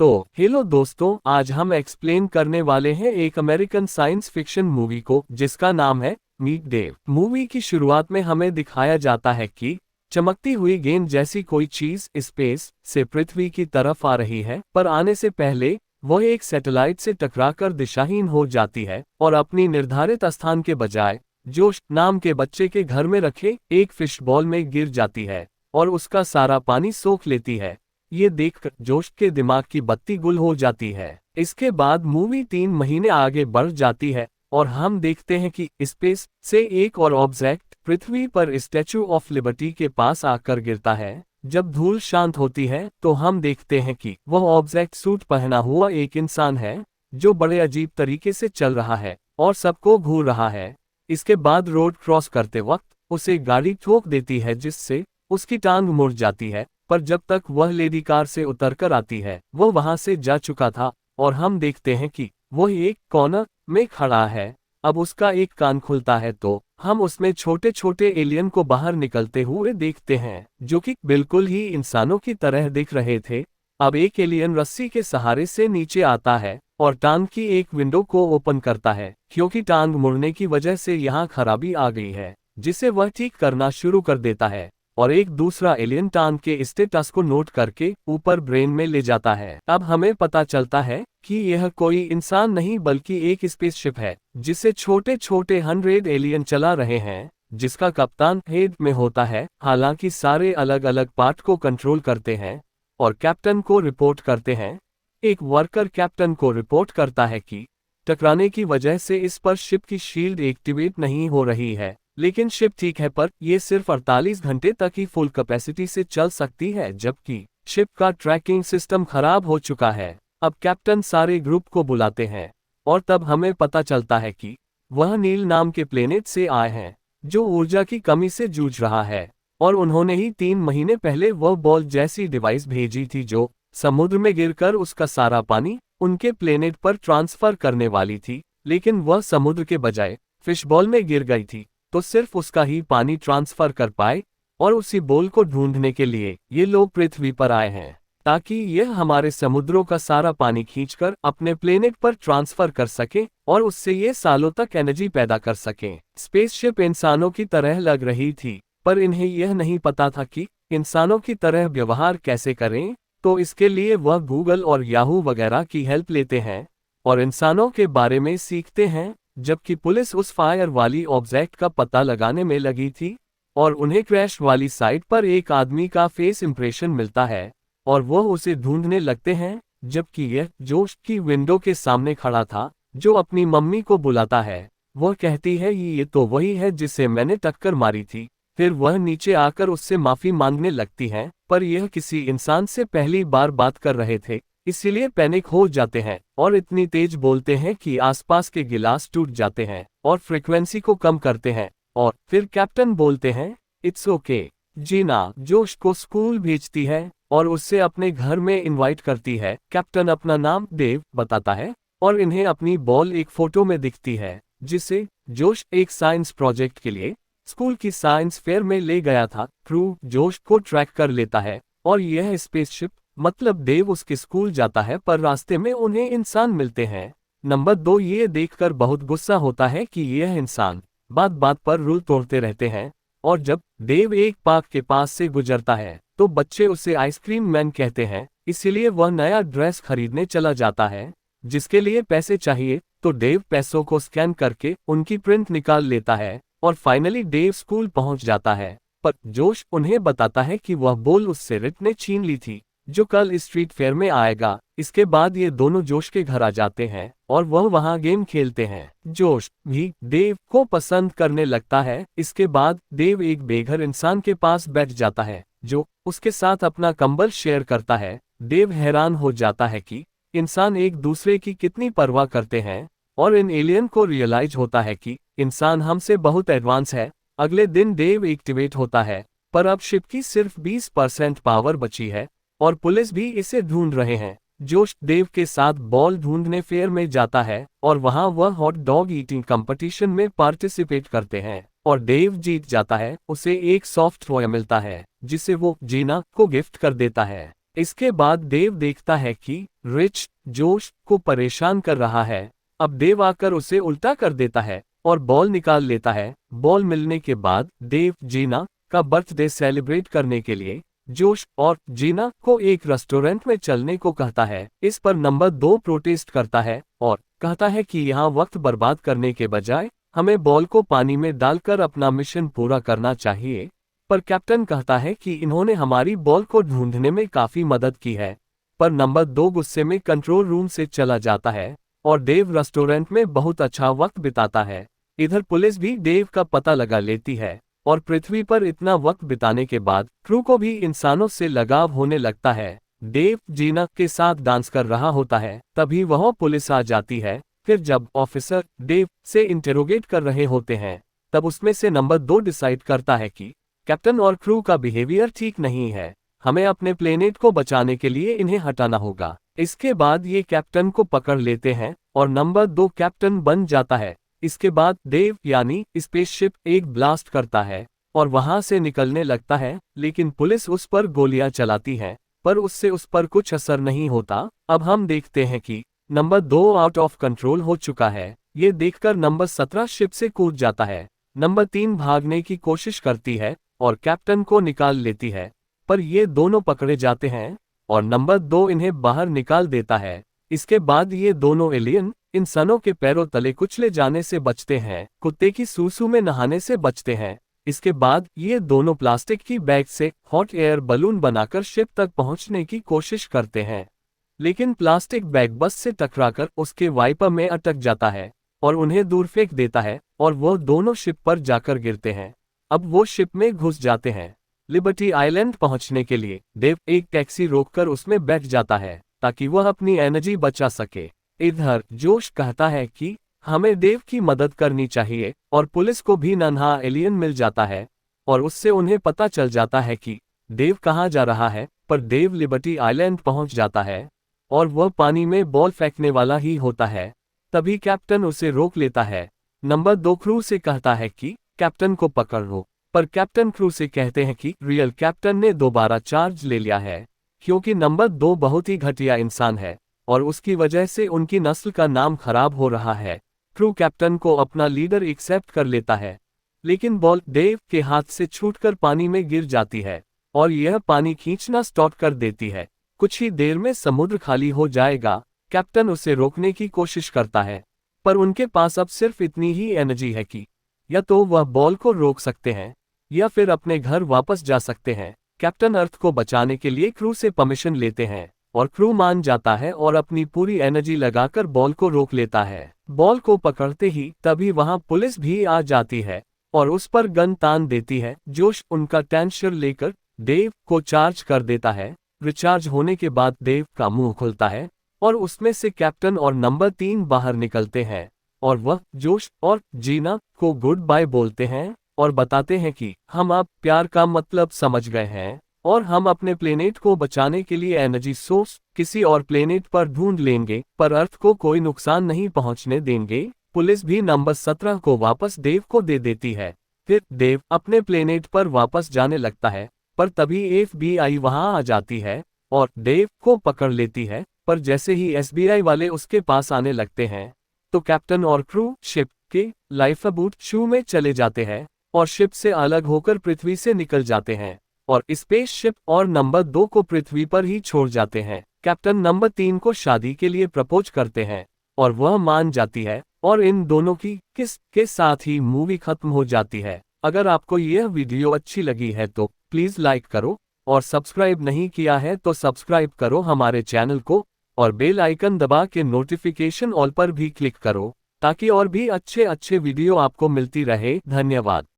तो हेलो दोस्तों, आज हम एक्सप्लेन करने वाले हैं एक अमेरिकन साइंस फिक्शन मूवी को जिसका नाम है मीट डेव। मूवी की शुरुआत में हमें दिखाया जाता है कि चमकती हुई गेंद जैसी कोई चीज स्पेस से पृथ्वी की तरफ आ रही है, पर आने से पहले वह एक सैटेलाइट से टकराकर दिशाहीन हो जाती है और अपनी निर्धारित स्थान के बजाय जोश नाम के बच्चे के घर में रखे एक फिश बॉल में गिर जाती है और उसका सारा पानी सोख लेती है। ये देखकर जोश के दिमाग की बत्ती गुल हो जाती है। इसके बाद मूवी 3 महीने आगे बढ़ जाती है और हम देखते हैं कि स्पेस से एक और ऑब्जेक्ट पृथ्वी पर स्टैचू ऑफ लिबर्टी के पास आकर गिरता है। जब धूल शांत होती है तो हम देखते हैं कि वह ऑब्जेक्ट सूट पहना हुआ एक इंसान है जो बड़े अजीब तरीके से चल रहा है और सबको घूर रहा है। इसके बाद रोड क्रॉस करते वक्त उसे गाड़ी ठोक देती है जिससे उसकी टांग मुड़ जाती है, पर जब तक वह लेडी कार से उतरकर आती है वह वहां से जा चुका था और हम देखते हैं कि वह एक कॉर्नर में खड़ा है। अब उसका एक कान खुलता है तो हम उसमें छोटे छोटे एलियन को बाहर निकलते हुए देखते हैं जो कि बिल्कुल ही इंसानों की तरह दिख रहे थे। अब एक एलियन रस्सी के सहारे से नीचे आता है और टांग की एक विंडो को ओपन करता है क्योंकि टांग मुड़ने की वजह से यहाँ खराबी आ गई है, जिसे वह ठीक करना शुरू कर देता है और एक दूसरा एलियन टांग के स्टेटस को नोट करके ऊपर ब्रेन में ले जाता है। अब हमें पता चलता है कि यह कोई इंसान नहीं बल्कि एक स्पेसशिप है जिसे छोटे छोटे 100 एलियन चला रहे हैं, जिसका कप्तान हेड में होता है। हालांकि सारे अलग अलग पार्ट को कंट्रोल करते हैं और कैप्टन को रिपोर्ट करते हैं। एक वर्कर कैप्टन को रिपोर्ट करता है कि टकराने की वजह से इस पर शिप की शील्ड एक्टिवेट नहीं हो रही है, लेकिन शिप ठीक है, पर यह सिर्फ 48 घंटे तक ही फुल कैपेसिटी से चल सकती है, जबकि शिप का ट्रैकिंग सिस्टम खराब हो चुका है। अब कैप्टन सारे ग्रुप को बुलाते हैं और तब हमें पता चलता है कि वह नील नाम के प्लेनेट से आए हैं जो ऊर्जा की कमी से जूझ रहा है और उन्होंने ही 3 महीने पहले वह बॉल जैसी डिवाइस भेजी थी जो समुद्र में गिरकर उसका सारा पानी उनके प्लेनेट पर ट्रांसफर करने वाली थी, लेकिन वह समुद्र के बजाय फिश बॉल में गिर गई थी तो सिर्फ उसका ही पानी ट्रांसफर कर पाए। और उसी बॉल को ढूंढने के लिए ये लोग पृथ्वी पर आए हैं ताकि यह हमारे समुद्रों का सारा पानी खींचकर अपने प्लेनेट पर ट्रांसफर कर सके और उससे ये सालों तक एनर्जी पैदा कर सके। स्पेसशिप इंसानों की तरह लग रही थी, पर इन्हें यह नहीं पता था कि इंसानों की तरह व्यवहार कैसे करें, तो इसके लिए वह गूगल और याहू वगैरह की हेल्प लेते हैं और इंसानों के बारे में सीखते हैं। जबकि पुलिस उस फायर वाली ऑब्जेक्ट का पता लगाने में लगी थी और उन्हें क्रैश वाली साइट पर एक आदमी का फेस इंप्रेशन मिलता है और वह उसे ढूंढने लगते हैं, जबकि यह जोश की विंडो के सामने खड़ा था जो अपनी मम्मी को बुलाता है। वह कहती है ये तो वही है जिसे मैंने टक्कर मारी थी। फिर वह नीचे आकर उससे माफी मांगने लगती है, पर यह किसी इंसान से पहली बार बात कर रहे थे इसीलिए पैनिक हो जाते हैं और इतनी तेज बोलते हैं कि आसपास के गिलास टूट जाते हैं और फ्रीक्वेंसी को कम करते हैं। और फिर कैप्टन बोलते हैं इट्स ओके। जीना जोश को स्कूल भेजती है और उससे अपने घर में इनवाइट करती है। कैप्टन अपना नाम डेव बताता है और इन्हें अपनी बॉल एक फोटो में दिखती है जिसे जोश एक साइंस प्रोजेक्ट के लिए स्कूल की साइंस फेयर में ले गया था। क्रू जोश को ट्रैक कर लेता है और यह स्पेसशिप मतलब डेव उसके स्कूल जाता है, पर रास्ते में उन्हें इंसान मिलते हैं। नंबर 2, ये देखकर बहुत गुस्सा होता है कि यह इंसान बात बात पर रूल तोड़ते रहते हैं और जब डेव एक पार्क के पास से गुजरता है तो बच्चे उसे आइसक्रीम मैन कहते हैं, इसीलिए वह नया ड्रेस खरीदने चला जाता है जिसके लिए पैसे चाहिए। तो डेव पैसों को स्कैन करके उनकी प्रिंट निकाल लेता है और फाइनली डेव स्कूल पहुंच जाता है, पर जोश उन्हें बताता है कि वह बॉल उससे रिट ने छीन ली थी जो कल स्ट्रीट फेयर में आएगा। इसके बाद ये दोनों जोश के घर आ जाते हैं और वह वहां गेम खेलते हैं। जोश भी डेव को पसंद करने लगता है। इसके बाद डेव एक बेघर इंसान के पास बैठ जाता है जो उसके साथ अपना कंबल शेयर करता है। डेव हैरान हो जाता है कि इंसान एक दूसरे की कितनी परवाह करते हैं और इन एलियन को रियलाइज होता है कि इंसान हमसे बहुत एडवांस है। अगले दिन डेव एक्टिवेट होता है, पर अब शिप की सिर्फ 20% पावर बची है और पुलिस भी इसे ढूंढ रहे हैं। जोश डेव के साथ बॉल ढूंढने फेयर में जाता है और वहां वह हॉट डॉग ईटिंग कंपटीशन में पार्टिसिपेट करते हैं और डेव जीत जाता है। उसे एक सॉफ्ट टॉय मिलता है जिसे वो जीना को गिफ्ट कर देता है। इसके बाद देव देखता है कि रिच जोश को परेशान कर रहा है। अब देव आकर उसे उल्टा कर देता है और बॉल निकाल लेता है। बॉल मिलने के बाद देव जीना का बर्थडे सेलिब्रेट करने के लिए जोश और जीना को एक रेस्टोरेंट में चलने को कहता है। इस पर नंबर 2 प्रोटेस्ट करता है और कहता है कि यहाँ वक्त बर्बाद करने के बजाय हमें बॉल को पानी में डालकर अपना मिशन पूरा करना चाहिए। पर कैप्टन कहता है कि इन्होंने हमारी बॉल को ढूंढने में काफी मदद की है। पर नंबर 2 गुस्से में कंट्रोल रूम से चला जाता है और देव रेस्टोरेंट में बहुत अच्छा वक्त बिताता है। इधर पुलिस भी देव का पता लगा लेती है और पृथ्वी पर इतना वक्त बिताने के बाद क्रू को भी इंसानों से लगाव होने लगता है। देव जीना के साथ डांस कर रहा होता है, तभी वह पुलिस आ जाती है। फिर जब ऑफिसर देव से इंटेरोगेट कर रहे होते हैं, तब उसमें से नंबर 2 डिसाइड करता है कि कैप्टन और क्रू का बिहेवियर ठीक नहीं है, हमें अपने प्लेनेट को बचाने के लिए इन्हें हटाना होगा। इसके बाद ये कैप्टन को पकड़ लेते हैं और नंबर 2 कैप्टन बन जाता है। इसके बाद देव यानी स्पेसशिप एक ब्लास्ट करता है और वहां से निकलने लगता है, लेकिन पुलिस उस पर गोलियां चलाती है, पर उससे उस पर कुछ असर नहीं होता। अब हम देखते हैं कि नंबर 2 आउट ऑफ कंट्रोल हो चुका है। ये देखकर नंबर 17 शिप से कूद जाता है। नंबर 3 भागने की कोशिश करती है और कैप्टन को निकाल लेती है, पर ये दोनों पकड़े जाते हैं और नंबर 2 इन्हें बाहर निकाल देता है। इसके बाद ये दोनों एलियन इंसानों के पैरों तले कुचले जाने से बचते हैं, कुत्ते की सूसू में नहाने से बचते हैं। इसके बाद ये दोनों प्लास्टिक की बैग से हॉट एयर बलून बनाकर शिप तक पहुंचने की कोशिश करते हैं, लेकिन प्लास्टिक बैग बस से टकराकर उसके वाइपर में अटक जाता है और उन्हें दूर फेंक देता है और वो दोनों शिप पर जाकर गिरते हैं। अब वो शिप में घुस जाते हैं। लिबर्टी आइलैंड पहुंचने के लिए देव एक टैक्सी रोककर उसमें बैठ जाता है ताकि वह अपनी एनर्जी बचा सके। इधर जोश कहता है कि हमें देव की मदद करनी चाहिए और पुलिस को भी नन्हा एलियन मिल जाता है और उससे उन्हें पता चल जाता है कि देव कहाँ जा रहा है। पर देव लिबर्टी आइलैंड पहुंच जाता है और वह पानी में बॉल फेंकने वाला ही होता है। तभी कैप्टन उसे रोक लेता है। नंबर 2 क्रू से कहता है कि कैप्टन को पकड़ लो, पर कैप्टन क्रू से कहते हैं कि रियल कैप्टन ने दोबारा चार्ज ले लिया है, क्योंकि नंबर 2 बहुत ही घटिया इंसान है और उसकी वजह से उनकी नस्ल का नाम खराब हो रहा है। क्रू कैप्टन को अपना लीडर एक्सेप्ट कर लेता है, लेकिन बॉल देव के हाथ से छूटकर पानी में गिर जाती है और यह पानी खींचना स्टार्ट कर देती है। कुछ ही देर में समुद्र खाली हो जाएगा। कैप्टन उसे रोकने की कोशिश करता है, पर उनके पास अब सिर्फ इतनी ही एनर्जी है कि या तो वह बॉल को रोक सकते हैं या फिर अपने घर वापस जा सकते हैं। कैप्टन अर्थ को बचाने के लिए क्रू से परमिशन लेते हैं और क्रू मान जाता है और अपनी पूरी एनर्जी लगाकर बॉल को रोक लेता है। बॉल को पकड़ते ही तभी वहां पुलिस भी आ जाती है और उस पर गन तान देती है। जोश उनका टेंशन लेकर देव को चार्ज कर देता है। रिचार्ज होने के बाद देव का मुंह खुलता है और उसमें से कैप्टन और नंबर 3 बाहर निकलते हैं और वह जोश और जीना को गुड बाय बोलते हैं और बताते हैं कि हम अब प्यार का मतलब समझ गए हैं और हम अपने प्लेनेट को बचाने के लिए एनर्जी सोर्स किसी और प्लेनेट पर ढूंढ लेंगे, पर अर्थ को कोई नुकसान नहीं पहुंचने देंगे। पुलिस भी नंबर 17 को वापस देव को दे देती है। फिर देव अपने प्लेनेट पर वापस जाने लगता है, पर तभी FBI वहां आ जाती है और देव को पकड़ लेती है। पर जैसे ही SBI वाले उसके पास आने लगते हैं तो कैप्टन और क्रू शिप के लाइफबोट शू में चले जाते हैं और शिप से अलग होकर पृथ्वी से निकल जाते हैं और स्पेस शिप और नंबर 2 को पृथ्वी पर ही छोड़ जाते हैं। कैप्टन नंबर 3 को शादी के लिए प्रपोज करते हैं और वह मान जाती है और इन दोनों की किस के साथ ही मूवी खत्म हो जाती है। अगर आपको यह वीडियो अच्छी लगी है तो प्लीज लाइक करो और सब्सक्राइब नहीं किया है तो सब्सक्राइब करो हमारे चैनल को और बेल आइकन दबा के नोटिफिकेशन ऑल पर भी क्लिक करो ताकि और भी अच्छे वीडियो आपको मिलती रहे। धन्यवाद।